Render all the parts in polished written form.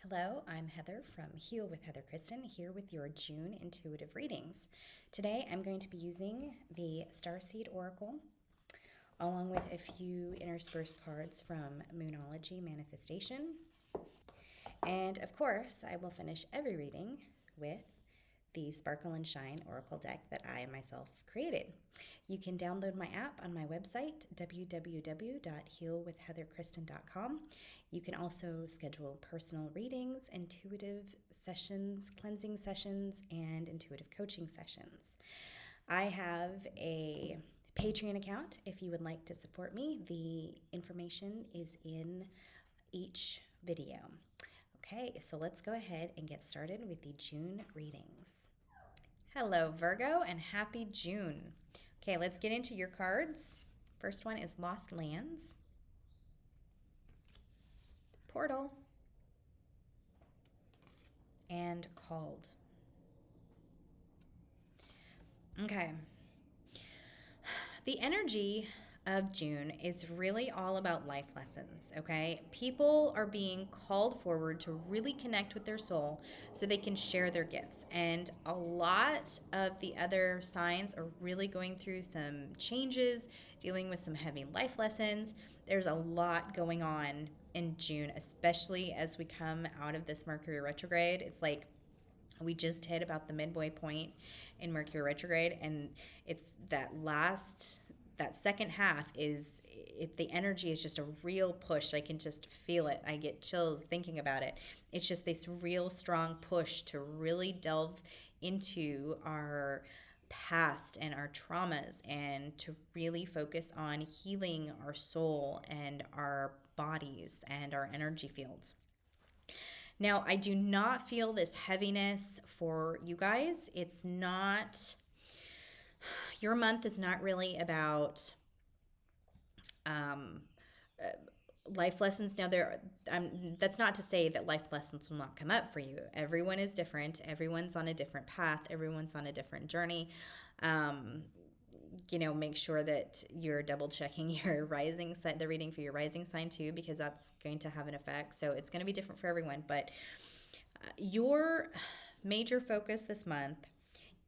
Hello, I'm Heather from Heal with Heather Kristen, here with your June intuitive readings. Today I'm going to be using the Starseed Oracle along with a few interspersed cards from Moonology Manifestation. And of course, I will finish every reading with the Sparkle and Shine Oracle deck that I myself created. You can download my app on my website, www.healwithheatherkristen.com. You can also schedule personal readings, intuitive sessions, cleansing sessions, and intuitive coaching sessions. I have a Patreon account if you would like to support me. The information is in each video. Okay, so let's go ahead and get started with the June readings. Hello, Virgo, and happy June. Okay, let's get into your cards. First one is Lost Lands, Portal, and Called. Okay. The energy of June is really all about life lessons, okay? People are being called forward to really connect with their soul so they can share their gifts. And a lot of the other signs are really going through some changes, dealing with some heavy life lessons. There's a lot going on in June, especially as we come out of this Mercury retrograde. It's like we just hit about the midway point in Mercury retrograde, and it's that second half the energy is just a real push. I can just feel it. I get chills thinking about it. It's just this real strong push to really delve into our past and our traumas and to really focus on healing our soul and our bodies and our energy fields. Now, I do not feel this heaviness for you guys. It's not, your month is not really about um, uh, life lessons. Now, that's not to say that life lessons will not come up for you. Everyone is different. Everyone's on a different path. Everyone's on a different journey. Um, make sure that you're double checking your rising sign, the reading for your rising sign too, because that's going to have an effect. So it's going to be different for everyone. But your major focus this month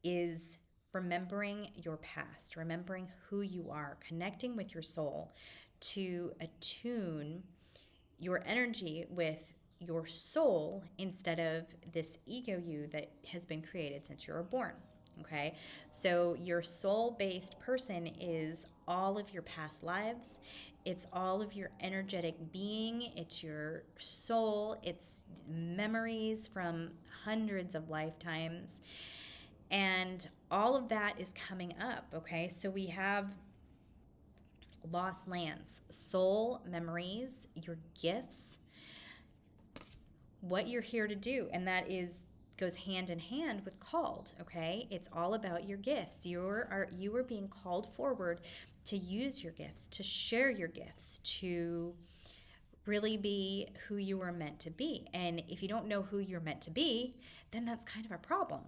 is remembering your past, remembering who you are, connecting with your soul to attune your energy with your soul instead of this ego you that has been created since you were born. Okay, so your soul based person is all of your past lives. It's all of your energetic being. It's your soul. It's memories from hundreds of lifetimes. And all of that is coming up. Okay, so we have lost lands, soul memories, your gifts, what you're here to do. And that goes hand in hand with called. Okay, it's all about your gifts. You are being called forward to use your gifts, to share your gifts, to really be who you are meant to be. And if you don't know who you're meant to be, then that's kind of a problem.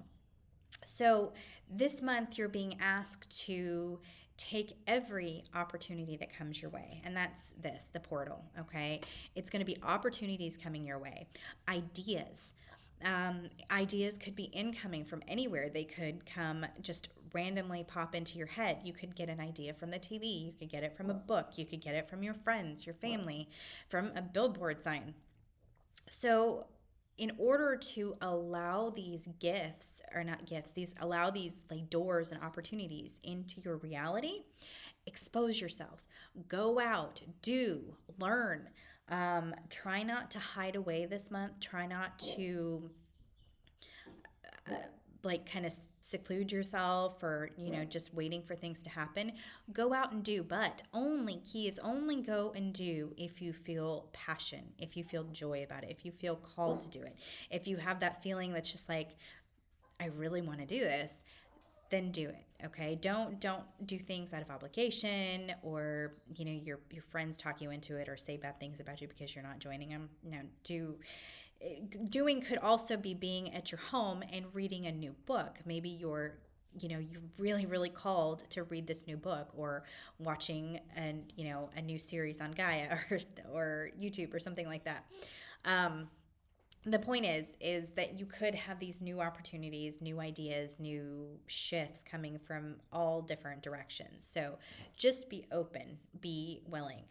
So this month you're being asked to take every opportunity that comes your way. And that's the portal, okay? It's going to be opportunities coming your way. Ideas could be incoming from anywhere. They could come just randomly pop into your head. You could get an idea from the TV. You could get it from a book. You could get it from your friends, your family, from a billboard sign. So in order to allow these gifts, or not gifts, allow these like doors and opportunities into your reality, expose yourself, go out, do, learn. Try not to hide away this month. Try not to kind of seclude yourself or just waiting for things to happen. Go out and do, but only go and do if you feel passion, if you feel joy about it, if you feel called to do it, if you have that feeling that's just like, I really want to do this, then do it. Okay, don't do things out of obligation, or your friends talk you into it or say bad things about you because you're not joining them. No, doing could also be being at your home and reading a new book. Maybe you're really called to read this new book, or watching a new series on Gaia or YouTube or something like that. The point is that you could have these new opportunities, new ideas, new shifts coming from all different directions. So just be open, be willing.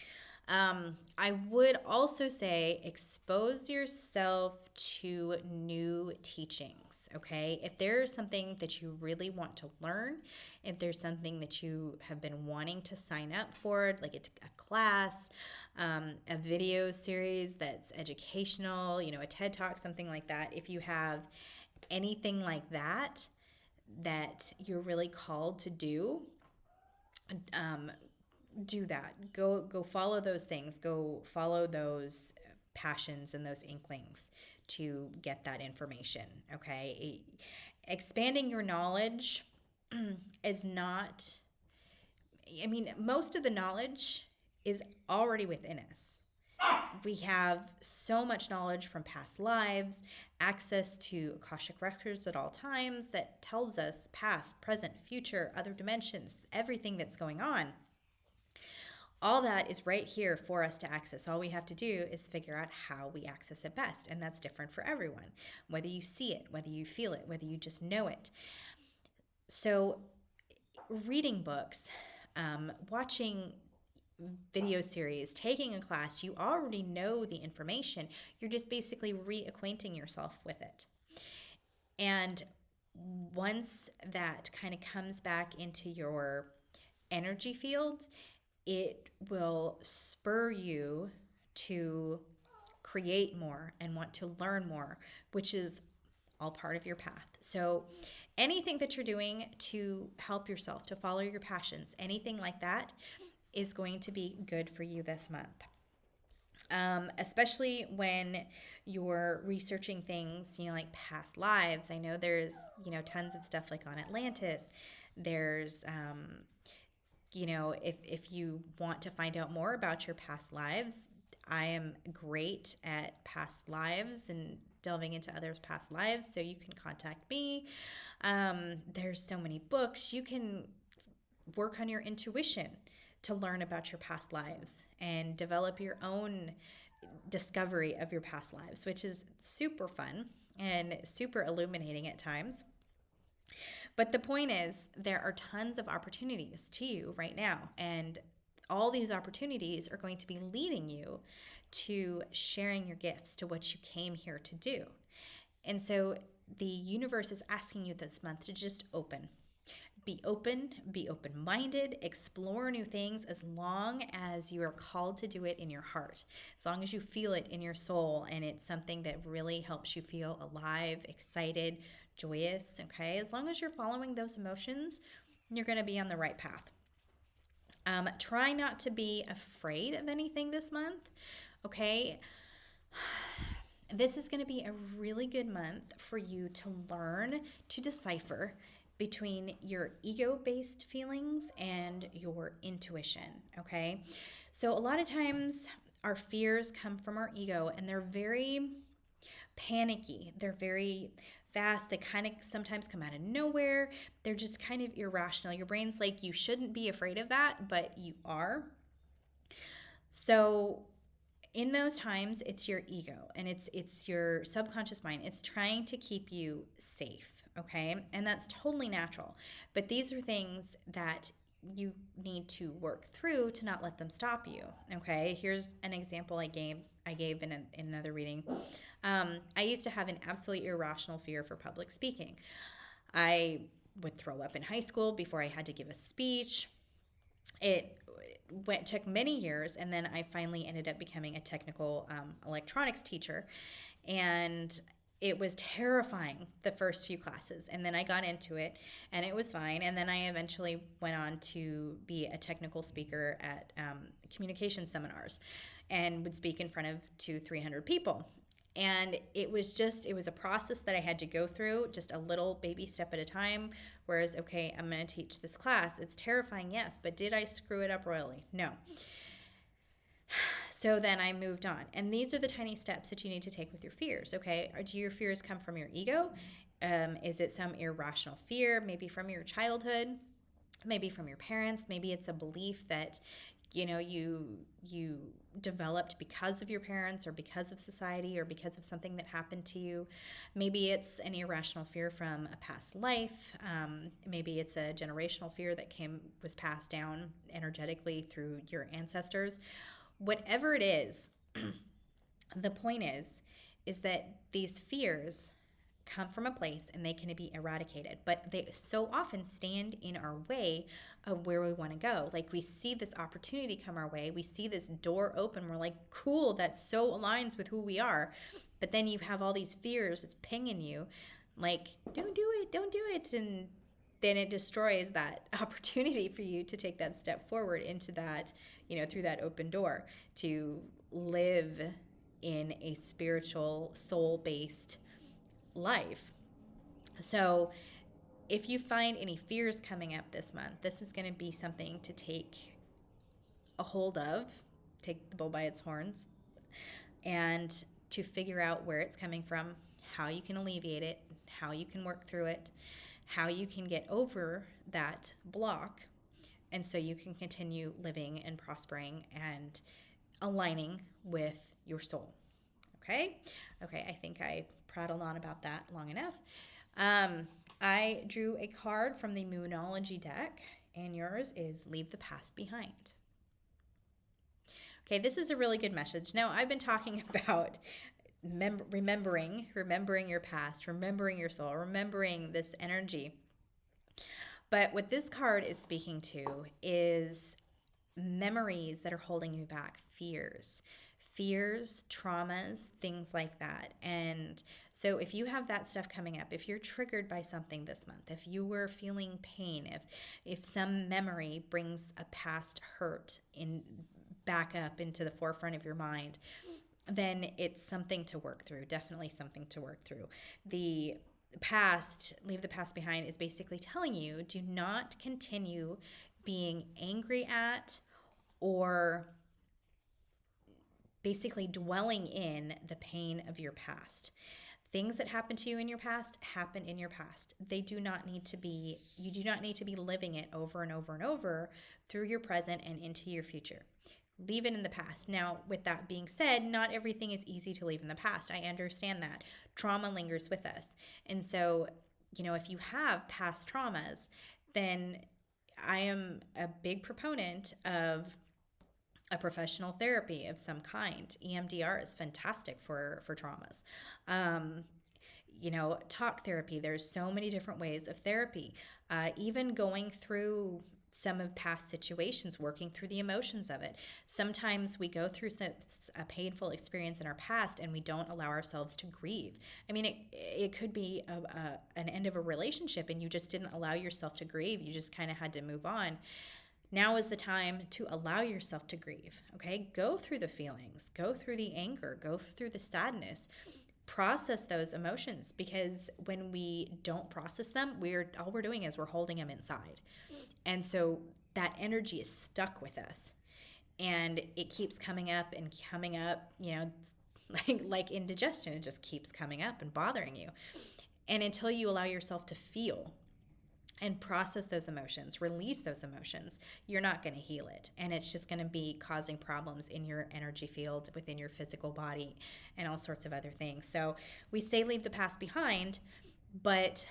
I would also say expose yourself to new teachings, okay? If there's something that you really want to learn, if there's something that you have been wanting to sign up for, like a class, a video series that's educational, a TED Talk, something like that, if you have anything like that that you're really called to um, do that. Go follow those things. Go follow those passions and those inklings to get that information. Okay, expanding your knowledge is not. I mean, most of the knowledge is already within us. We have so much knowledge from past lives, access to Akashic records at all times that tells us past, present, future, other dimensions, everything that's going on. All that is right here for us to access. All we have to do is figure out how we access it best. And that's different for everyone, whether you see it, whether you feel it, whether you just know it. So, reading books, watching video series, taking a class, you already know the information. You're just basically reacquainting yourself with it. And once that kind of comes back into your energy field, it will spur you to create more and want to learn more, which is all part of your path. So anything that you're doing to help yourself, to follow your passions, anything like that is going to be good for you this month. Especially when you're researching things, like past lives. I know there's, tons of stuff like on Atlantis. There's, if you want to find out more about your past lives, I am great at past lives and delving into others' past lives, so you can contact me. There's so many books. You can work on your intuition to learn about your past lives and develop your own discovery of your past lives, which is super fun and super illuminating at times. But the point is, there are tons of opportunities to you right now, and all these opportunities are going to be leading you to sharing your gifts, to what you came here to do. And so the universe is asking you this month to just be open-minded, explore new things as long as you are called to do it in your heart, as long as you feel it in your soul and it's something that really helps you feel alive, excited, joyous, okay? As long as you're following those emotions, you're going to be on the right path. Try not to be afraid of anything this month, okay? This is going to be a really good month for you to learn to decipher between your ego-based feelings and your intuition, okay? So a lot of times our fears come from our ego, and they're very panicky. They're very fast. They kind of sometimes come out of nowhere. They're just kind of irrational. Your brain's like, you shouldn't be afraid of that, but you are. So in those times, it's your ego and it's your subconscious mind. It's trying to keep you safe, okay? And that's totally natural. But these are things that you need to work through to not let them stop you, okay? Here's an example I gave in another reading. I used to have an absolutely irrational fear for public speaking. I would throw up in high school before I had to give a speech. It took many years, and then I finally ended up becoming a technical electronics teacher, and it was terrifying the first few classes, and then I got into it and it was fine, and then I eventually went on to be a technical speaker at communication seminars and would speak in front of 200-300 people. And it was a process that I had to go through, just a little baby step at a time. Whereas, okay, I'm going to teach this class. It's terrifying, yes, but did I screw it up royally? No. So then I moved on. And these are the tiny steps that you need to take with your fears, okay? Do your fears come from your ego? Is it some irrational fear, maybe from your childhood, maybe from your parents? Maybe it's a belief that you developed because of your parents or because of society or because of something that happened to you. Maybe it's an irrational fear from a past life. Maybe it's a generational fear that was passed down energetically through your ancestors. Whatever it is, the point is that these fears come from a place and they can be eradicated, but they so often stand in our way of where we want to go. Like, we see this opportunity come our way, we see this door open, we're like, cool, that so aligns with who we are. But then you have all these fears, it's pinging you like, don't do it, don't do it. And then it destroys that opportunity for you to take that step forward into that, through that open door to live in a spiritual, soul-based life. So if you find any fears coming up this month, this is going to be something to take a hold of, take the bull by its horns, and to figure out where it's coming from, how you can alleviate it, how you can work through it, how you can get over that block, and so you can continue living and prospering and aligning with your soul. Okay, I think I prattled on about that long enough. I drew a card from the Moonology deck, and yours is Leave the Past Behind. Okay, this is a really good message. Now, I've been talking about remembering your past, remembering your soul, remembering this energy. But what this card is speaking to is memories that are holding you back, fears, traumas, things like that. And so if you have that stuff coming up, if you're triggered by something this month, if you were feeling pain, if some memory brings a past hurt back up into the forefront of your mind, then it's something to work through, definitely something to work through. The past, leave the past behind, is basically telling you, do not continue being angry at or basically dwelling in the pain of your past. Things that happened to you in your past happen in your past. You do not need to be living it over and over and over through your present and into your future. Leave it in the past. Now, with that being said, not everything is easy to leave in the past. I understand that. Trauma lingers with us. And so, if you have past traumas, then I am a big proponent of a professional therapy of some kind. EMDR is fantastic for traumas. Talk therapy. There's so many different ways of therapy. Even going through some of past situations, working through the emotions of it. Sometimes we go through a painful experience in our past and we don't allow ourselves to grieve. I mean, it could be an end of a relationship and you just didn't allow yourself to grieve. You just kind of had to move on. Now is the time to allow yourself to grieve, okay? Go through the feelings, go through the anger, go through the sadness, process those emotions, because when we don't process them, all we're doing is we're holding them inside. And so that energy is stuck with us and it keeps coming up and coming up, like indigestion, it just keeps coming up and bothering you. And until you allow yourself to feel and process those emotions, release those emotions, you're not going to heal it. And it's just going to be causing problems in your energy field, within your physical body, and all sorts of other things. So we say leave the past behind, but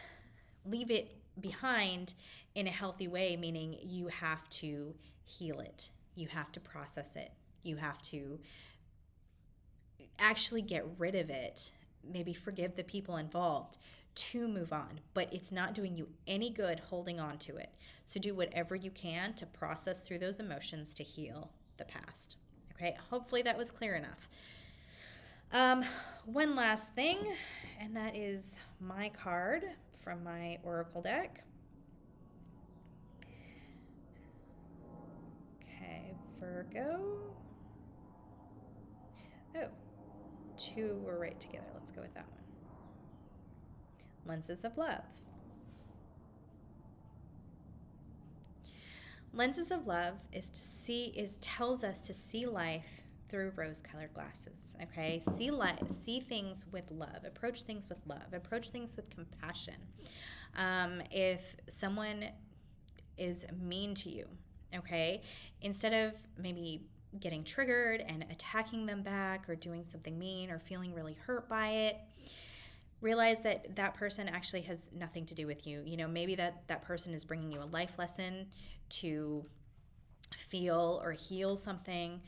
leave it behind in a healthy way, meaning you have to heal it. You have to process it. You have to actually get rid of it, maybe forgive the people involved, to move on. But it's not doing you any good holding on to it. So do whatever you can to process through those emotions to heal the past. Okay, hopefully that was clear enough. One last thing, and that is my card from my Oracle deck. Okay, Virgo. Oh, two were right together. Let's go with that one. Lenses of Love. Lenses of Love tells us to see life through rose-colored glasses. Okay, see things with love. Approach things with love. Approach things with compassion. If someone is mean to you, okay? Instead of maybe getting triggered and attacking them back or doing something mean or feeling really hurt by it, realize that that person actually has nothing to do with you. You know, maybe that person is bringing you a life lesson to feel or heal something.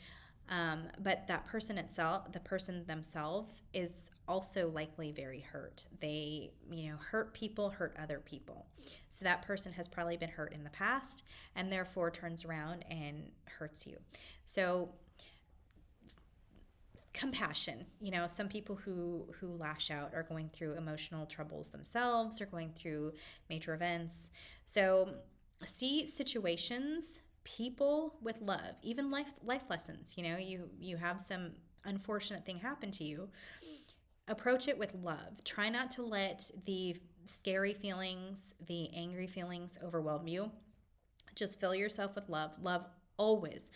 But that person itself, the person themselves, is also likely very hurt. They, hurt people, hurt other people. So that person has probably been hurt in the past and therefore turns around and hurts you. So compassion, some people who lash out are going through emotional troubles themselves, or going through major events. So see situations, people with love, even life lessons. You have some unfortunate thing happen to you. Approach it with love. Try not to let the scary feelings, the angry feelings overwhelm you. Just fill yourself with love. Love always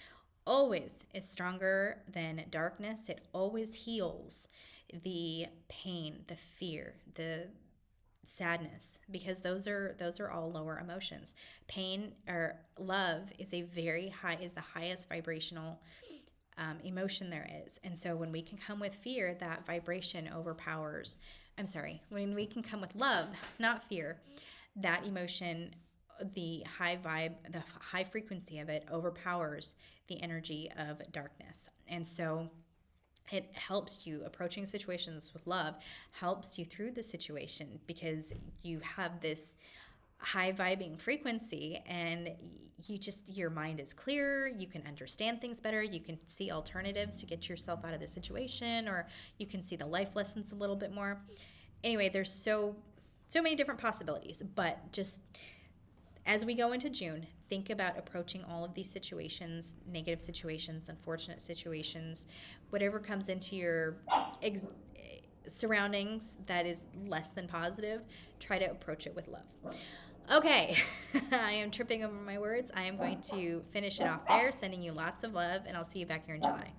is stronger than darkness. It always heals the pain, the fear, the sadness, because those are all lower emotions. Pain or love is the highest vibrational emotion there is. And so when we can come with fear, that vibration overpowers. When we can come with love, not fear, that emotion, the high vibe, the high frequency of it overpowers the energy of darkness. And so it helps you, approaching situations with love helps you through the situation, because you have this high vibing frequency, and your mind is clearer, you can understand things better, you can see alternatives to get yourself out of the situation, or you can see the life lessons a little bit more. Anyway, there's so many different possibilities, but just as we go into June, think about approaching all of these situations, negative situations, unfortunate situations, whatever comes into your surroundings that is less than positive, try to approach it with love. Okay, I am tripping over my words. I am going to finish it off there, sending you lots of love, and I'll see you back here in July.